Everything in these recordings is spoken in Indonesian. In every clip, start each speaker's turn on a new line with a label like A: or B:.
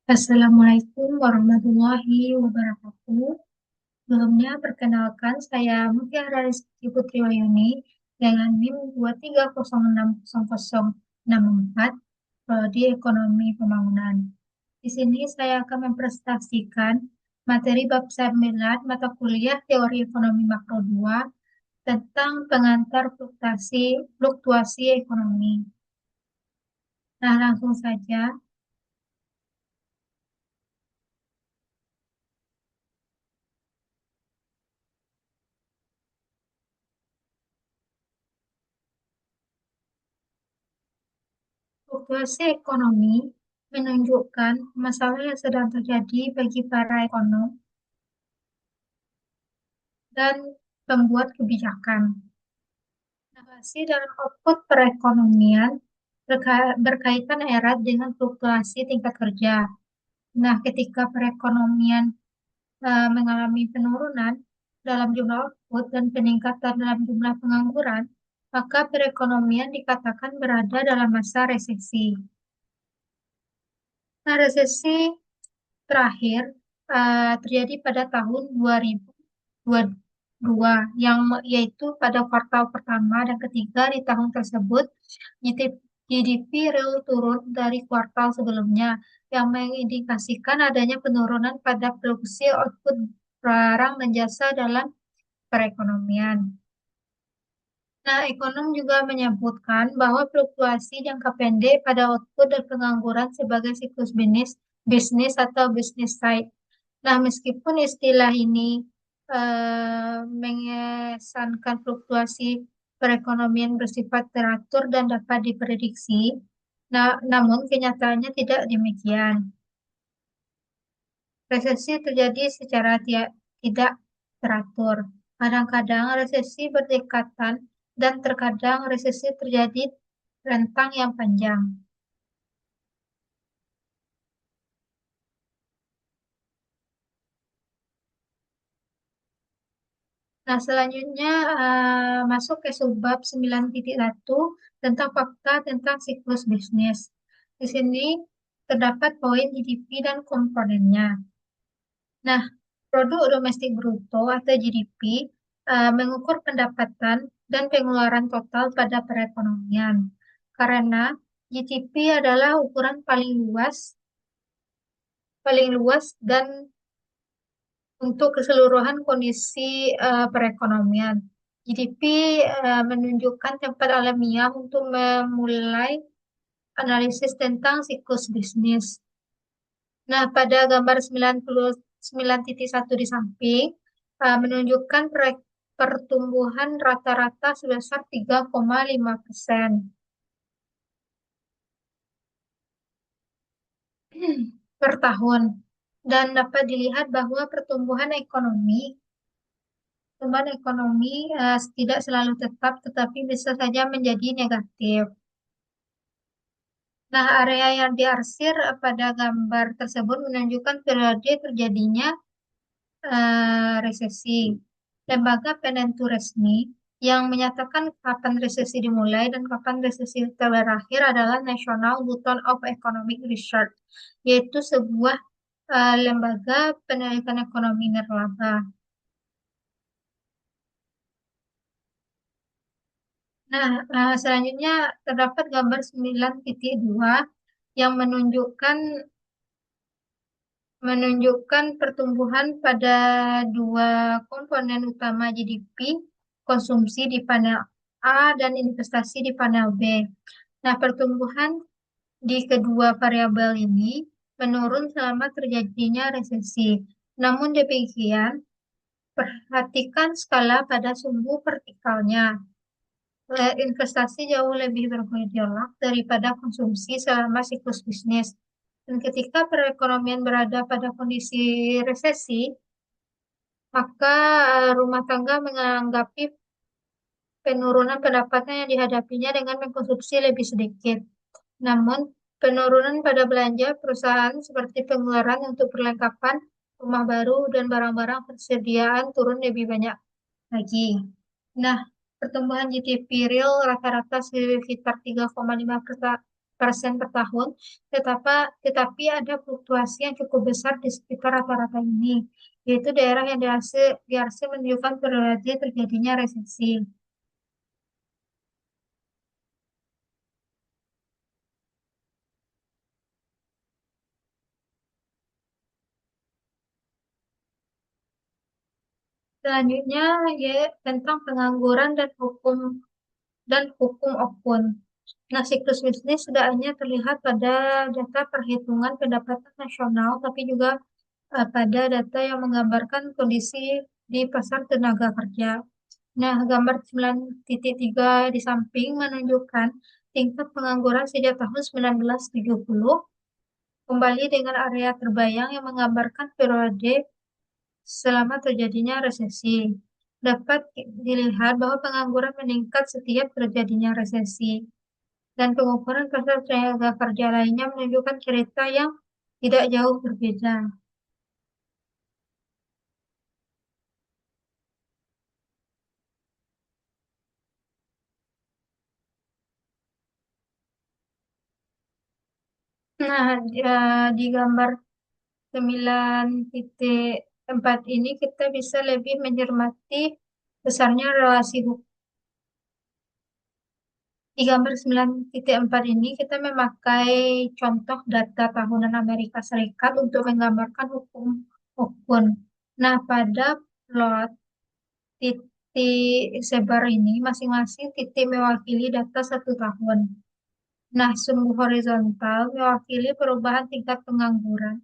A: Assalamualaikum warahmatullahi wabarakatuh. Sebelumnya, perkenalkan saya Mutiara Rizky Putri Wayuni dengan NIM 2306064, Prodi Ekonomi Pembangunan. Di sini saya akan mempresentasikan materi bab 9 mata kuliah Teori Ekonomi Makro 2 tentang pengantar fluktuasi ekonomi. Nah, langsung saja. Fluktuasi ekonomi menunjukkan masalah yang sedang terjadi bagi para ekonom dan pembuat kebijakan. Inflasi dalam output perekonomian berkaitan erat dengan fluktuasi tingkat kerja. Nah, ketika perekonomian mengalami penurunan dalam jumlah output dan peningkatan dalam jumlah pengangguran, maka perekonomian dikatakan berada dalam masa resesi. Nah, resesi terakhir terjadi pada tahun 2022 yang yaitu pada kuartal pertama dan ketiga di tahun tersebut GDP real turun dari kuartal sebelumnya yang mengindikasikan adanya penurunan pada produksi output barang dan jasa dalam perekonomian. Nah, ekonom juga menyebutkan bahwa fluktuasi jangka pendek pada output dan pengangguran sebagai siklus bisnis atau business cycle. Nah, meskipun istilah ini mengesankan fluktuasi perekonomian bersifat teratur dan dapat diprediksi, namun kenyataannya tidak demikian. Resesi terjadi secara tidak teratur. Kadang-kadang resesi berdekatan dan terkadang resesi terjadi rentang yang panjang. Nah, selanjutnya masuk ke subbab 9.1 tentang fakta tentang siklus bisnis. Di sini terdapat poin GDP dan komponennya. Nah, produk domestik bruto atau GDP mengukur pendapatan dan pengeluaran total pada perekonomian. Karena GDP adalah ukuran paling luas dan untuk keseluruhan kondisi perekonomian. GDP menunjukkan tempat alamiah untuk memulai analisis tentang siklus bisnis. Nah, pada gambar 99.1 di samping, menunjukkan pertumbuhan rata-rata sebesar 3,5% per tahun. Dan dapat dilihat bahwa pertumbuhan ekonomi tidak selalu tetap, tetapi bisa saja menjadi negatif. Nah, area yang diarsir pada gambar tersebut menunjukkan periode terjadinya resesi. Lembaga penentu resmi yang menyatakan kapan resesi dimulai dan kapan resesi berakhir adalah National Bureau of Economic Research, yaitu sebuah lembaga penelitian ekonomi nirlaba. Nah, selanjutnya terdapat gambar 9.2 yang menunjukkan pertumbuhan pada dua komponen utama GDP, konsumsi di panel A dan investasi di panel B. Nah, pertumbuhan di kedua variabel ini menurun selama terjadinya resesi. Namun demikian, perhatikan skala pada sumbu vertikalnya. Investasi jauh lebih bergejolak daripada konsumsi selama siklus bisnis. Dan ketika perekonomian berada pada kondisi resesi, maka rumah tangga menanggapi penurunan pendapatan yang dihadapinya dengan mengkonsumsi lebih sedikit. Namun, penurunan pada belanja perusahaan seperti pengeluaran untuk perlengkapan rumah baru dan barang-barang persediaan turun lebih banyak lagi. Nah, pertumbuhan GDP real rata-rata sekitar 3,5%, persen per tahun, tetapi ada fluktuasi yang cukup besar di sekitar rata-rata ini, yaitu daerah yang diarsip menunjukkan periode terjadinya resesi. Selanjutnya, ya, tentang pengangguran dan hukum Okun. Nah, siklus bisnis tidak hanya terlihat pada data perhitungan pendapatan nasional, tapi juga pada data yang menggambarkan kondisi di pasar tenaga kerja. Nah, gambar 9.3 di samping menunjukkan tingkat pengangguran sejak tahun 1970 kembali dengan area terbayang yang menggambarkan periode selama terjadinya resesi. Dapat dilihat bahwa pengangguran meningkat setiap terjadinya resesi. Dan pengukuran pasar tenaga kerja lainnya menunjukkan cerita yang tidak jauh berbeda. Nah, di gambar 9.4 ini kita bisa lebih mencermati besarnya relasi hukum. Di gambar 9.4 ini kita memakai contoh data tahunan Amerika Serikat untuk menggambarkan hukum Okun. Nah, pada plot titik sebar ini, masing-masing titik mewakili data 1 tahun. Nah, sumbu horizontal mewakili perubahan tingkat pengangguran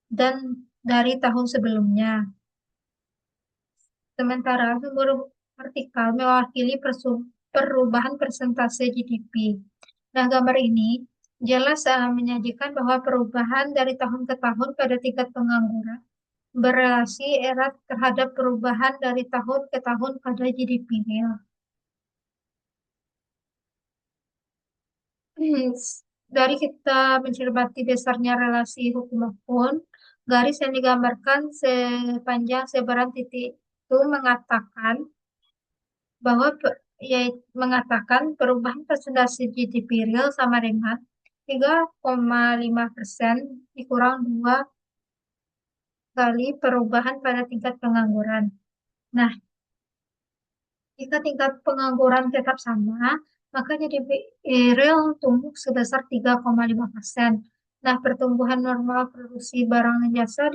A: dan dari tahun sebelumnya. Sementara sumber vertikal mewakili perubahan persentase GDP. Nah, gambar ini jelas menyajikan bahwa perubahan dari tahun ke tahun pada tingkat pengangguran berrelasi erat terhadap perubahan dari tahun ke tahun pada GDP real. Dari kita mencermati besarnya relasi hukum akun, garis yang digambarkan sepanjang sebaran titik itu bahwa mengatakan perubahan persentase GDP real sama dengan 3,5% dikurang 2 kali perubahan pada tingkat pengangguran. Nah, jika tingkat pengangguran tetap sama, maka GDP real tumbuh sebesar 3,5%. Nah, pertumbuhan normal produksi barang dan jasa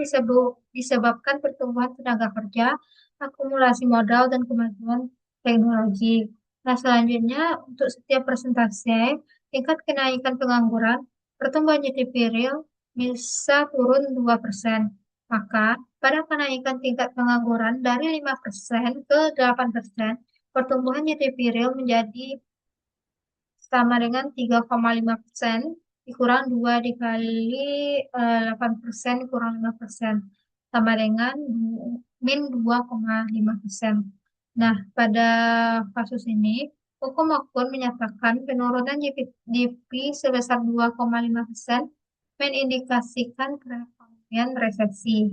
A: disebabkan pertumbuhan tenaga kerja, akumulasi modal, dan kemajuan teknologi. Nah, selanjutnya untuk setiap persentase, tingkat kenaikan pengangguran, pertumbuhan GDP real bisa turun 2%. Maka, pada kenaikan tingkat pengangguran dari 5% ke 8%, pertumbuhan GDP real menjadi sama dengan 3,5% dikurang 2 dikali 8% dikurang 5% sama dengan -2,5%. Nah, pada kasus ini, hukum Okun menyatakan penurunan GDP sebesar 2,5% mengindikasikan perekonomian resesi.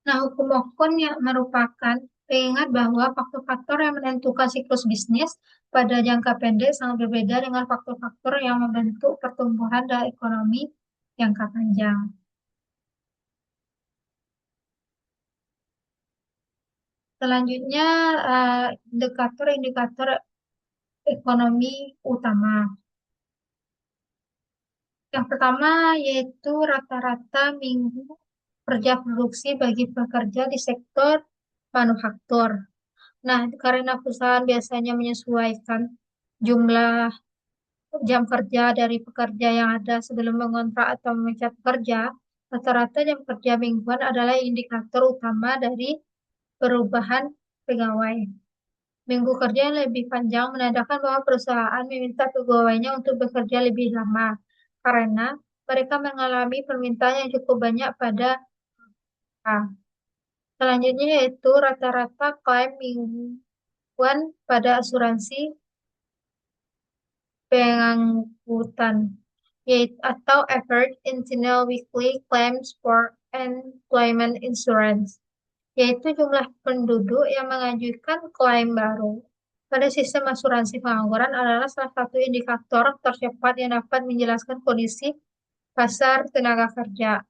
A: Nah, hukum Okun yang merupakan pengingat bahwa faktor-faktor yang menentukan siklus bisnis pada jangka pendek sangat berbeda dengan faktor-faktor yang membentuk pertumbuhan dan ekonomi jangka panjang. Selanjutnya, indikator-indikator ekonomi utama. Yang pertama yaitu rata-rata minggu kerja produksi bagi pekerja di sektor manufaktur. Nah, karena perusahaan biasanya menyesuaikan jumlah jam kerja dari pekerja yang ada sebelum mengontrak atau memecat pekerja, rata-rata jam kerja mingguan adalah indikator utama dari perubahan pegawai. Minggu kerja yang lebih panjang menandakan bahwa perusahaan meminta pegawainya untuk bekerja lebih lama karena mereka mengalami permintaan yang cukup banyak pada A. Selanjutnya yaitu rata-rata klaim mingguan pada asuransi pengangkutan yaitu atau average annual weekly claims for employment insurance, yaitu jumlah penduduk yang mengajukan klaim baru Pada sistem asuransi pengangguran adalah salah satu indikator tercepat yang dapat menjelaskan kondisi pasar tenaga kerja.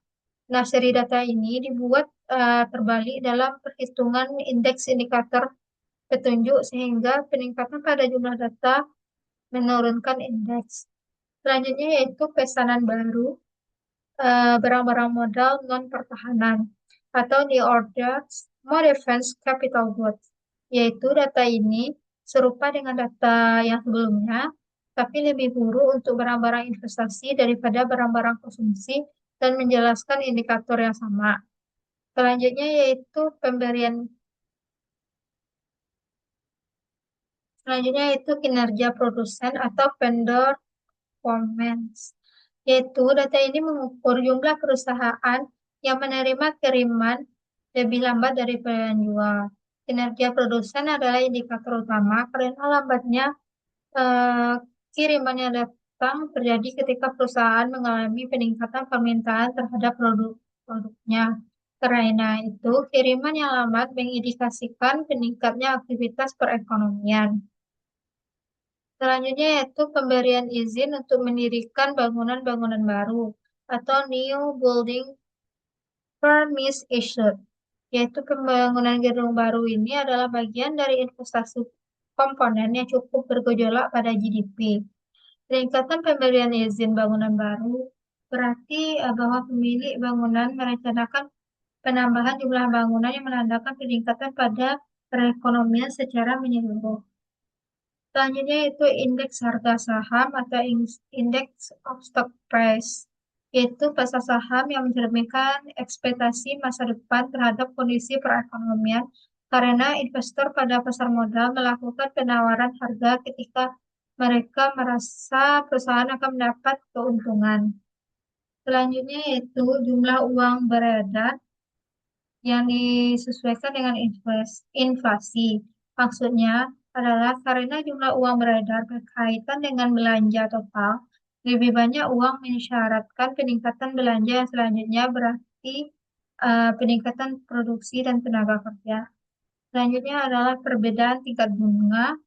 A: Nah, seri data ini dibuat terbalik dalam perhitungan indeks indikator petunjuk sehingga peningkatan pada jumlah data menurunkan indeks. Selanjutnya yaitu pesanan baru barang-barang modal non-pertahanan atau new orders more defense capital goods, yaitu data ini serupa dengan data yang sebelumnya, tapi lebih buruk untuk barang-barang investasi daripada barang-barang konsumsi dan menjelaskan indikator yang sama. Selanjutnya yaitu kinerja produsen atau vendor performance, yaitu data ini mengukur jumlah perusahaan yang menerima kiriman lebih lambat dari penjual. Kinerja produsen adalah indikator utama karena lambatnya eh, kiriman yang datang terjadi ketika perusahaan mengalami peningkatan permintaan terhadap produknya. Karena itu, kiriman yang lambat mengindikasikan peningkatnya aktivitas perekonomian. Selanjutnya yaitu pemberian izin untuk mendirikan bangunan-bangunan baru atau new building permits issued, yaitu pembangunan gedung baru ini adalah bagian dari investasi komponen yang cukup bergejolak pada GDP. Peningkatan pemberian izin bangunan baru berarti bahwa pemilik bangunan merencanakan penambahan jumlah bangunan yang menandakan peningkatan pada perekonomian secara menyeluruh. Selanjutnya itu indeks harga saham atau indeks of stock price, yaitu pasar saham yang mencerminkan ekspektasi masa depan terhadap kondisi perekonomian karena investor pada pasar modal melakukan penawaran harga ketika mereka merasa perusahaan akan mendapat keuntungan. Selanjutnya yaitu jumlah uang beredar yang disesuaikan dengan inflasi. Maksudnya adalah karena jumlah uang beredar berkaitan dengan belanja total, lebih banyak uang mensyaratkan peningkatan belanja yang selanjutnya berarti peningkatan produksi dan tenaga kerja. Selanjutnya adalah perbedaan tingkat bunga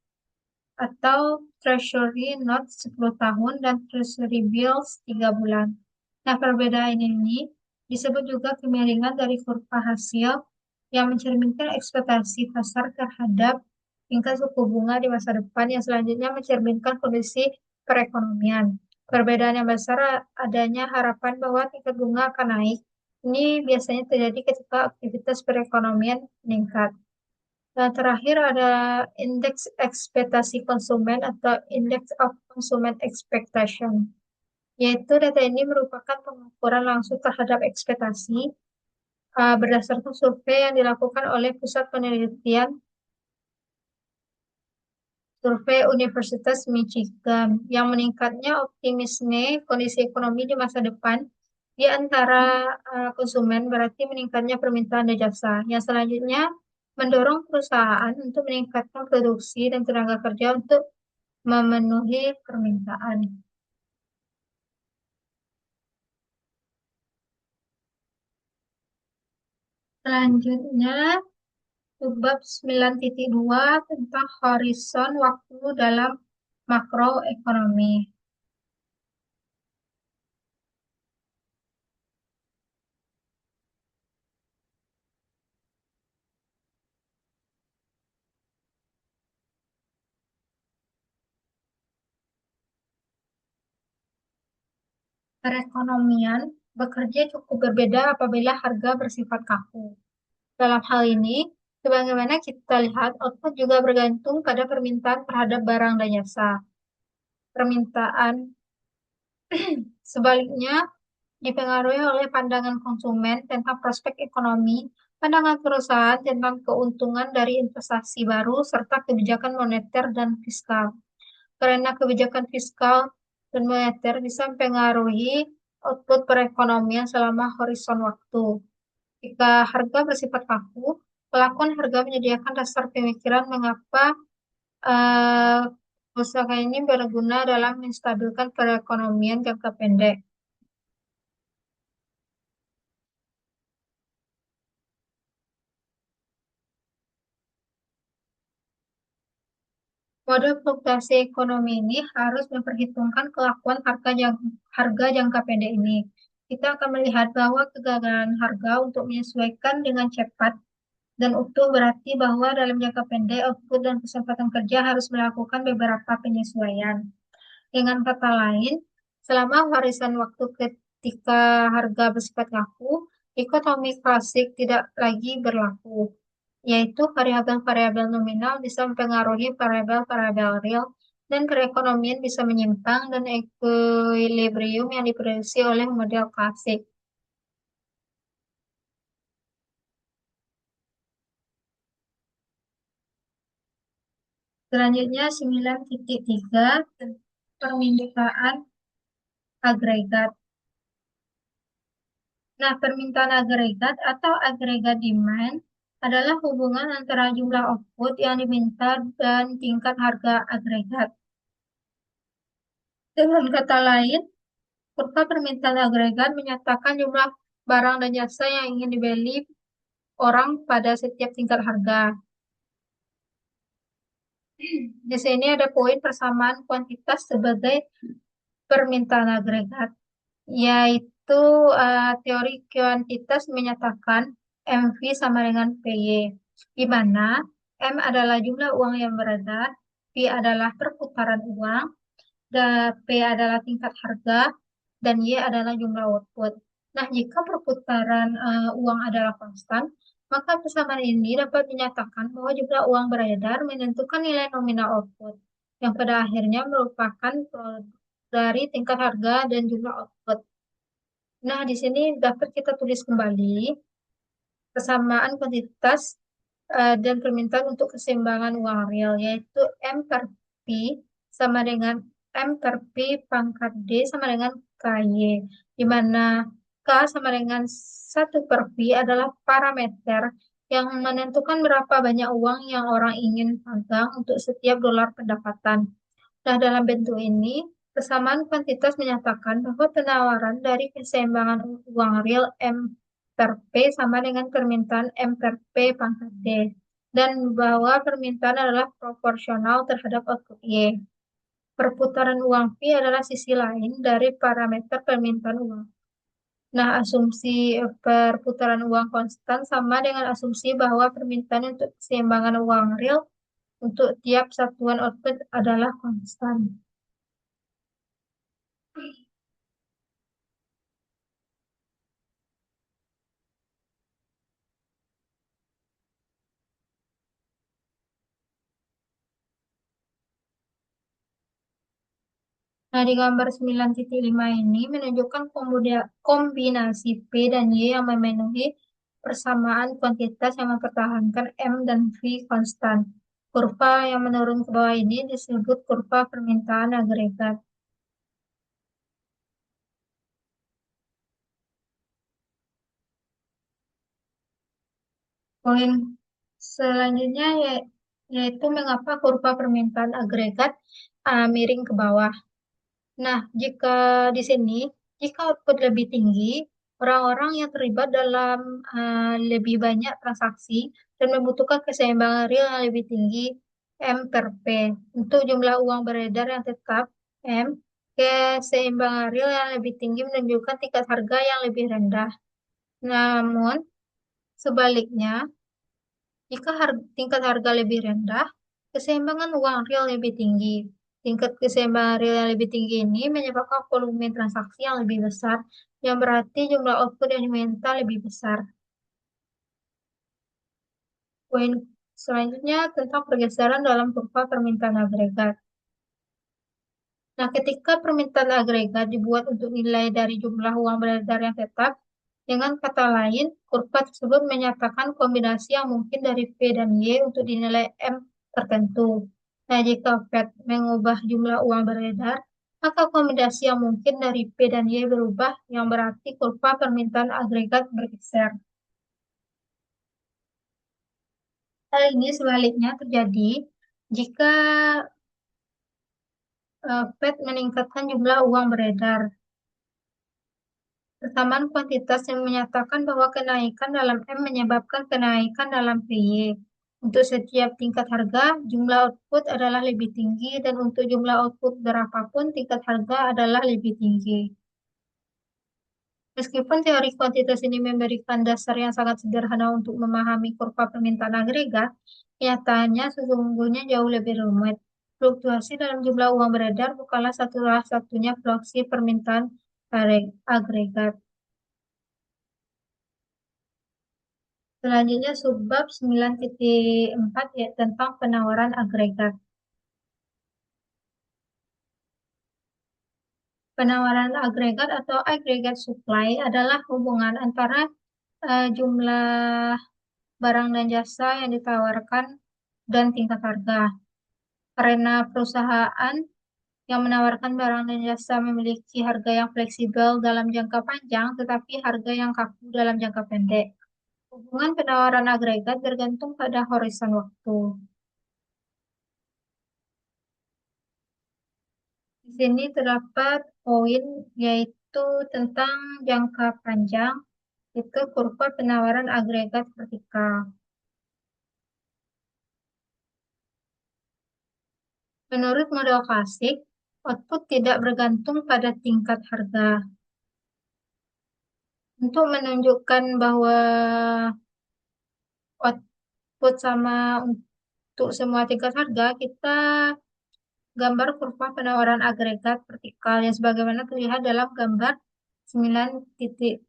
A: atau Treasury Note 10 tahun dan Treasury Bills 3 bulan. Nah, perbedaan ini disebut juga kemiringan dari kurva hasil yang mencerminkan ekspektasi pasar terhadap tingkat suku bunga di masa depan yang selanjutnya mencerminkan kondisi perekonomian. Perbedaan yang besar adanya harapan bahwa tingkat bunga akan naik. Ini biasanya terjadi ketika aktivitas perekonomian meningkat. Dan terakhir ada indeks ekspektasi konsumen atau index of consumer expectation, yaitu data ini merupakan pengukuran langsung terhadap ekspektasi berdasarkan survei yang dilakukan oleh Pusat Penelitian Survei Universitas Michigan yang meningkatnya optimisme kondisi ekonomi di masa depan di antara konsumen berarti meningkatnya permintaan dan jasa. Yang selanjutnya mendorong perusahaan untuk meningkatkan produksi dan tenaga kerja untuk memenuhi permintaan. Selanjutnya, bab 9.2 tentang horizon waktu dalam makroekonomi. Perekonomian bekerja cukup berbeda apabila harga bersifat kaku. Dalam hal ini, sebagaimana kita lihat, output juga bergantung pada permintaan terhadap barang dan jasa. Permintaan sebaliknya dipengaruhi oleh pandangan konsumen tentang prospek ekonomi, pandangan perusahaan tentang keuntungan dari investasi baru, serta kebijakan moneter dan fiskal. Karena kebijakan fiskal dan moneter bisa mempengaruhi output perekonomian selama horizon waktu. Jika harga bersifat kaku, pelakon harga menyediakan dasar pemikiran mengapa eh, usaha ini berguna dalam menstabilkan perekonomian jangka pendek. Model fluktuasi ekonomi ini harus memperhitungkan kelakuan harga jangka pendek ini. Kita akan melihat bahwa kegagalan harga untuk menyesuaikan dengan cepat dan utuh berarti bahwa dalam jangka pendek output dan kesempatan kerja harus melakukan beberapa penyesuaian. Dengan kata lain, selama warisan waktu ketika harga bersifat laku, dikotomi klasik tidak lagi berlaku, yaitu variabel-variabel nominal bisa mempengaruhi variabel-variabel real, dan perekonomian bisa menyimpang dan equilibrium yang diprediksi oleh model klasik. Selanjutnya 9.3 permintaan agregat. Nah, permintaan agregat atau agregat demand adalah hubungan antara jumlah output yang diminta dan tingkat harga agregat. Dengan kata lain, kurva permintaan agregat menyatakan jumlah barang dan jasa yang ingin dibeli orang pada setiap tingkat harga. Di sini ada poin persamaan kuantitas sebagai permintaan agregat, yaitu teori kuantitas menyatakan MV sama dengan PY, di mana M adalah jumlah uang yang beredar, P adalah perputaran uang, dan P adalah tingkat harga, dan Y adalah jumlah output. Nah, jika perputaran uang adalah konstan, maka persamaan ini dapat dinyatakan bahwa jumlah uang beredar menentukan nilai nominal output, yang pada akhirnya merupakan produk dari tingkat harga dan jumlah output. Nah, di sini dapat kita tulis kembali persamaan kuantitas dan permintaan untuk keseimbangan uang real, yaitu M per P sama dengan M per P pangkat D sama dengan KY, di mana K sama dengan 1 per P adalah parameter yang menentukan berapa banyak uang yang orang ingin pegang untuk setiap dolar pendapatan. Nah, dalam bentuk ini, kesamaan kuantitas menyatakan bahwa penawaran dari keseimbangan uang real M per P sama dengan permintaan M per P pangkat D, dan bahwa permintaan adalah proporsional terhadap output Y. Perputaran uang P adalah sisi lain dari parameter permintaan uang. Nah, asumsi perputaran uang konstan sama dengan asumsi bahwa permintaan untuk keseimbangan uang real untuk tiap satuan output adalah konstan. Nah, di gambar 9.5 ini menunjukkan kombinasi P dan Y yang memenuhi persamaan kuantitas yang mempertahankan M dan V konstan. Kurva yang menurun ke bawah ini disebut kurva permintaan agregat. Poin selanjutnya yaitu mengapa kurva permintaan agregat miring ke bawah. Nah, jika di sini, jika output lebih tinggi, orang-orang yang terlibat dalam lebih banyak transaksi dan membutuhkan keseimbangan real yang lebih tinggi, M per P. Untuk jumlah uang beredar yang tetap, M, keseimbangan real yang lebih tinggi menunjukkan tingkat harga yang lebih rendah. Namun, sebaliknya, jika tingkat harga lebih rendah, keseimbangan uang real lebih tinggi. Tingkat keseimbangan real yang lebih tinggi ini menyebabkan volume transaksi yang lebih besar, yang berarti jumlah output yang diminta lebih besar. Poin selanjutnya tentang pergeseran dalam kurva permintaan agregat. Nah, ketika permintaan agregat dibuat untuk nilai dari jumlah uang beredar yang tetap, dengan kata lain, kurva tersebut menyatakan kombinasi yang mungkin dari P dan Y untuk dinilai M tertentu. Nah, jika Fed mengubah jumlah uang beredar, maka kombinasi yang mungkin dari P dan Y berubah, yang berarti kurva permintaan agregat bergeser. Hal ini sebaliknya terjadi jika Fed meningkatkan jumlah uang beredar. Persamaan kuantitas yang menyatakan bahwa kenaikan dalam M menyebabkan kenaikan dalam PY. Untuk setiap tingkat harga, jumlah output adalah lebih tinggi dan untuk jumlah output berapapun, tingkat harga adalah lebih tinggi. Meskipun teori kuantitas ini memberikan dasar yang sangat sederhana untuk memahami kurva permintaan agregat, kenyataannya sesungguhnya jauh lebih rumit. Fluktuasi dalam jumlah uang beredar bukanlah satu-satunya proksi permintaan agregat. Selanjutnya subbab 9.4 ya, tentang penawaran agregat. Penawaran agregat atau aggregate supply adalah hubungan antara jumlah barang dan jasa yang ditawarkan dan tingkat harga. Karena perusahaan yang menawarkan barang dan jasa memiliki harga yang fleksibel dalam jangka panjang, tetapi harga yang kaku dalam jangka pendek. Hubungan penawaran agregat bergantung pada horizon waktu. Di sini terdapat poin yaitu tentang jangka panjang, itu kurva penawaran agregat vertikal. Menurut model klasik, output tidak bergantung pada tingkat harga. Untuk menunjukkan bahwa output sama untuk semua tingkat harga, kita gambar kurva penawaran agregat vertikal yang sebagaimana terlihat dalam gambar 9.7.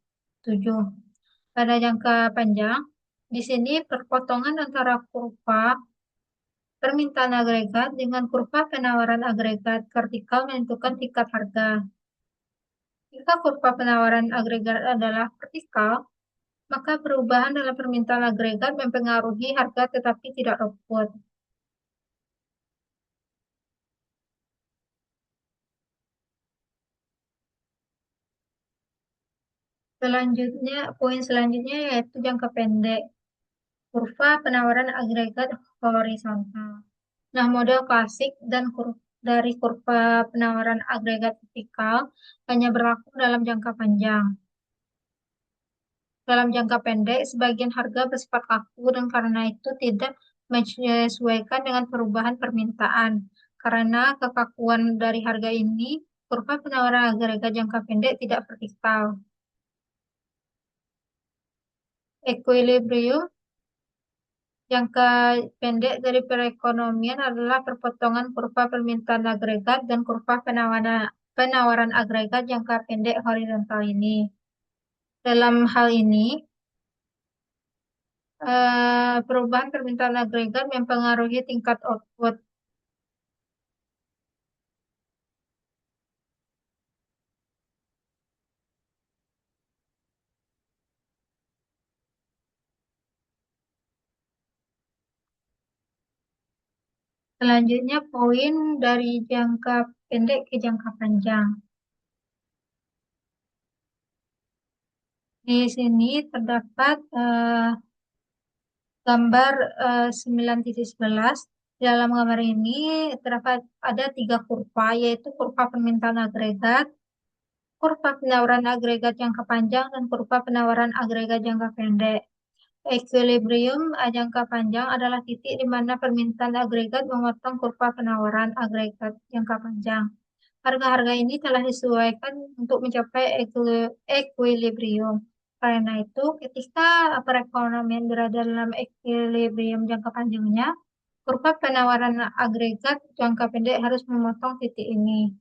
A: Pada jangka panjang, di sini perpotongan antara kurva permintaan agregat dengan kurva penawaran agregat vertikal menentukan tingkat harga. Jika kurva penawaran agregat adalah vertikal, maka perubahan dalam permintaan agregat mempengaruhi harga tetapi tidak output. Selanjutnya, poin selanjutnya yaitu jangka pendek, kurva penawaran agregat horizontal. Nah, model klasik dan dari kurva penawaran agregat vertikal hanya berlaku dalam jangka panjang. Dalam jangka pendek, sebagian harga bersifat kaku dan karena itu tidak menyesuaikan dengan perubahan permintaan. Karena kekakuan dari harga ini, kurva penawaran agregat jangka pendek tidak vertikal. Equilibrium jangka pendek dari perekonomian adalah perpotongan kurva permintaan agregat dan kurva penawaran agregat jangka pendek horizontal ini. Dalam hal ini, perubahan permintaan agregat mempengaruhi tingkat output. Selanjutnya, poin dari jangka pendek ke jangka panjang. Di sini terdapat gambar 9.11. Dalam gambar ini terdapat ada tiga kurva, yaitu kurva permintaan agregat, kurva penawaran agregat jangka panjang, dan kurva penawaran agregat jangka pendek. Equilibrium jangka panjang adalah titik di mana permintaan agregat memotong kurva penawaran agregat jangka panjang. Harga-harga ini telah disesuaikan untuk mencapai equilibrium. Karena itu, ketika perekonomian berada dalam equilibrium jangka panjangnya, kurva penawaran agregat jangka pendek harus memotong titik ini.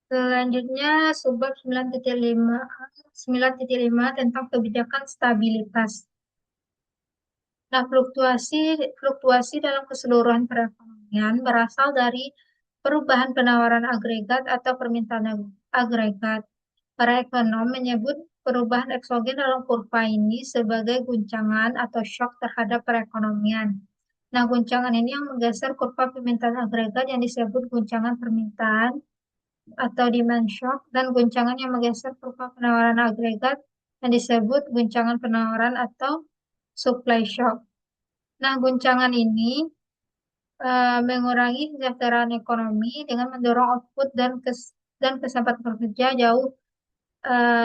A: Selanjutnya, subbab 9.5 tentang kebijakan stabilitas. Nah, fluktuasi dalam keseluruhan perekonomian berasal dari perubahan penawaran agregat atau permintaan agregat. Para ekonom menyebut perubahan eksogen dalam kurva ini sebagai guncangan atau shock terhadap perekonomian. Nah, guncangan ini yang menggeser kurva permintaan agregat yang disebut guncangan permintaan atau demand shock dan guncangan yang menggeser kurva penawaran agregat yang disebut guncangan penawaran atau supply shock. Nah, guncangan ini mengurangi kesejahteraan ekonomi dengan mendorong output dan kesempatan bekerja jauh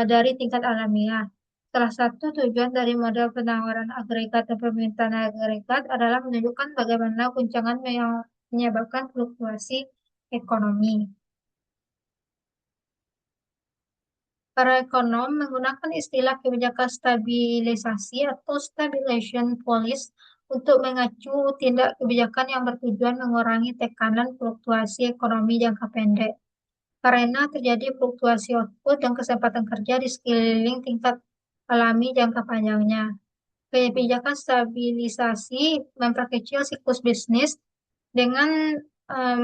A: dari tingkat alamiah. Salah satu tujuan dari model penawaran agregat dan permintaan agregat adalah menunjukkan bagaimana guncangan yang menyebabkan fluktuasi ekonomi. Para ekonom menggunakan istilah kebijakan stabilisasi atau stabilization policy untuk mengacu tindak kebijakan yang bertujuan mengurangi tekanan fluktuasi ekonomi jangka pendek. Karena terjadi fluktuasi output dan kesempatan kerja di sekeliling tingkat alami jangka panjangnya. Kebijakan stabilisasi memperkecil siklus bisnis dengan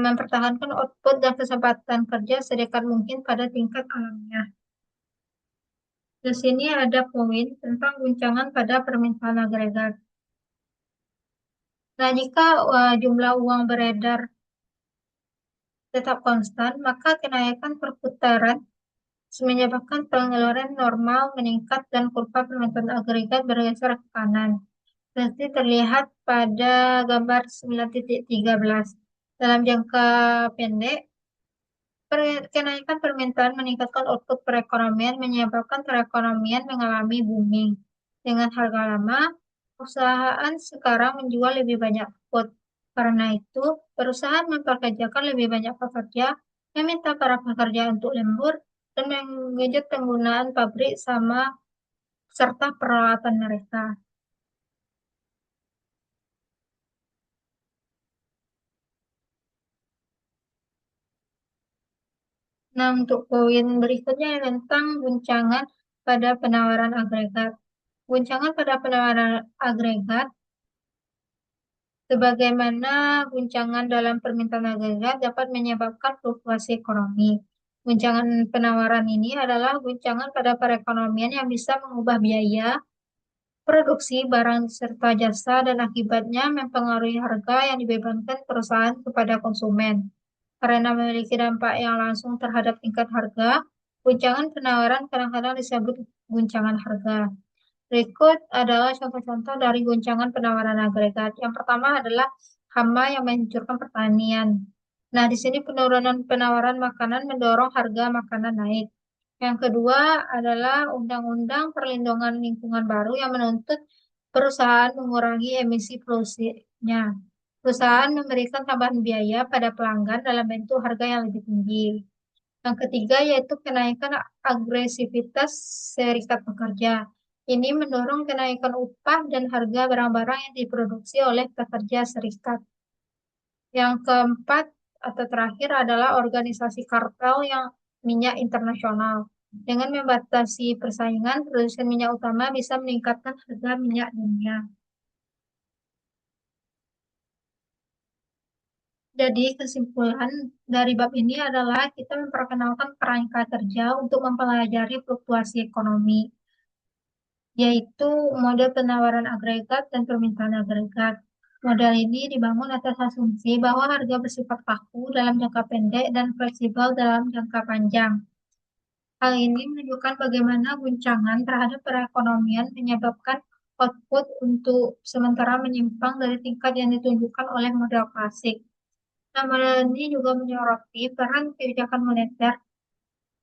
A: mempertahankan output dan kesempatan kerja sedekat mungkin pada tingkat alamiah. Di sini ada poin tentang guncangan pada permintaan agregat. Nah, jika jumlah uang beredar tetap konstan, maka kenaikan perputaran menyebabkan pengeluaran normal meningkat dan kurva permintaan agregat bergeser ke kanan. Seperti terlihat pada gambar 9.13. Dalam jangka pendek, kenaikan permintaan meningkatkan output perekonomian menyebabkan perekonomian mengalami booming. Dengan harga lama, perusahaan sekarang menjual lebih banyak output. Karena itu, perusahaan memperkerjakan lebih banyak pekerja, meminta para pekerja untuk lembur, dan mengejut penggunaan pabrik sama serta peralatan mereka. Nah, untuk poin berikutnya tentang guncangan pada penawaran agregat. Guncangan pada penawaran agregat, sebagaimana guncangan dalam permintaan agregat dapat menyebabkan fluktuasi ekonomi. Guncangan penawaran ini adalah guncangan pada perekonomian yang bisa mengubah biaya, produksi barang serta jasa dan akibatnya mempengaruhi harga yang dibebankan perusahaan kepada konsumen. Karena memiliki dampak yang langsung terhadap tingkat harga, guncangan penawaran kadang-kadang disebut guncangan harga. Berikut adalah contoh-contoh dari guncangan penawaran agregat. Yang pertama adalah hama yang menghancurkan pertanian. Nah, di sini penurunan penawaran makanan mendorong harga makanan naik. Yang kedua adalah Undang-Undang Perlindungan Lingkungan baru yang menuntut perusahaan mengurangi emisi polusinya. Perusahaan memberikan tambahan biaya pada pelanggan dalam bentuk harga yang lebih tinggi. Yang ketiga yaitu kenaikan agresivitas serikat pekerja. Ini mendorong kenaikan upah dan harga barang-barang yang diproduksi oleh pekerja serikat. Yang keempat atau terakhir adalah organisasi kartel yang minyak internasional. Dengan membatasi persaingan, produsen minyak utama bisa meningkatkan harga minyak dunia. Jadi, kesimpulan dari bab ini adalah kita memperkenalkan kerangka kerja untuk mempelajari fluktuasi ekonomi, yaitu model penawaran agregat dan permintaan agregat. Model ini dibangun atas asumsi bahwa harga bersifat kaku dalam jangka pendek dan fleksibel dalam jangka panjang. Hal ini menunjukkan bagaimana guncangan terhadap perekonomian menyebabkan output untuk sementara menyimpang dari tingkat yang ditunjukkan oleh model klasik. Nah, model ini juga menyoroti peran kebijakan moneter.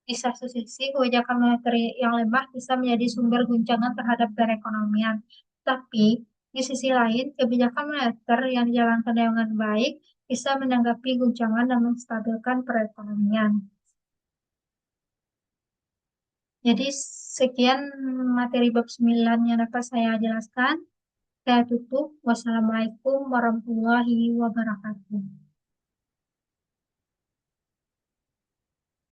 A: Di satu sisi, kebijakan moneter yang lemah bisa menjadi sumber guncangan terhadap perekonomian. Tapi, di sisi lain, kebijakan moneter yang dijalankan dengan baik bisa menanggapi guncangan dan menstabilkan perekonomian. Jadi, sekian materi bab 9 yang dapat saya jelaskan. Saya tutup. Wassalamualaikum warahmatullahi wabarakatuh.